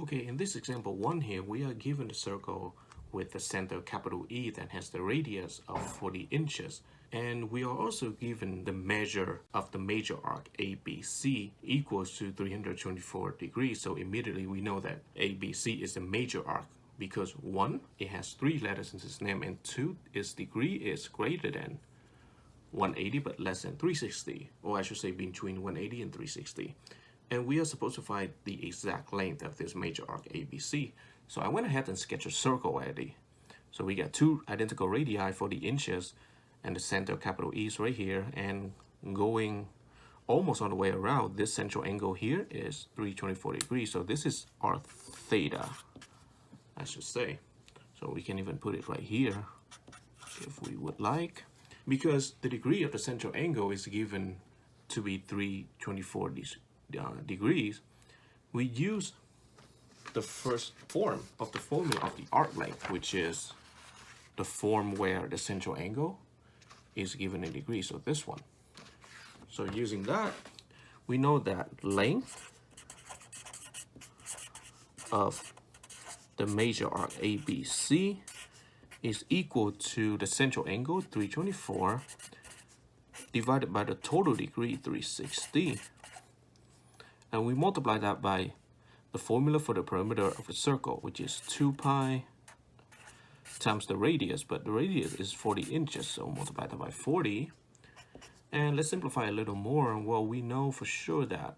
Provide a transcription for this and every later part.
Okay, in this example 1 here, we are given a circle with the center capital E that has the radius of 40 inches. And we are also given the measure of the major arc ABC equals to 324 degrees. So immediately we know that ABC is the major arc because 1, it has 3 letters in its name, and 2, its degree is greater than 180 but less than 360, or I should say between 180 and 360. And we are supposed to find the exact length of this major arc ABC. So I went ahead and sketched a circle already. So we got 2 identical radii, 40 inches, and the center capital E is right here. And going almost all the way around, this central angle here is 324 degrees. So this is our theta, I should say. So we can even put it right here if we would like, because the degree of the central angle is given to be 324 degrees. We use the first form of the formula of the arc length, which is the form where the central angle is given in degrees, so this one. So using that, we know that length of the major arc ABC is equal to the central angle 324 divided by the total degree 360, and we multiply that by the formula for the perimeter of the circle, which is 2 pi times the radius, but the radius is 40 inches, so multiply that by 40. And let's simplify a little more. Well, we know for sure that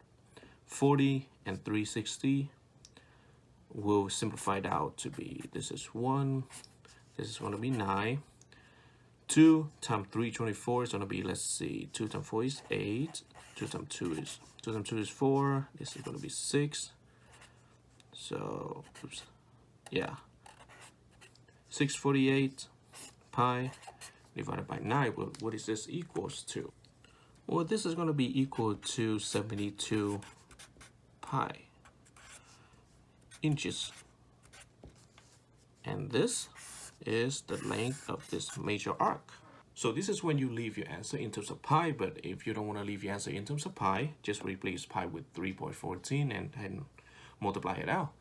40 and 360 will simplify it out to be, this is 1, this is going to be 9. 2 times 324 is going to be, let's see, 2 times 4 is 8. 2 times 2 is 4. This is going to be 6. So, oops, yeah. 648 pi divided by 9. Well, what is this equals to? Well, this is going to be equal to 72 pi inches. And this is the length of this major arc. So this is when you leave your answer in terms of pi, but if you don't want to leave your answer in terms of pi, just replace pi with 3.14 and multiply it out.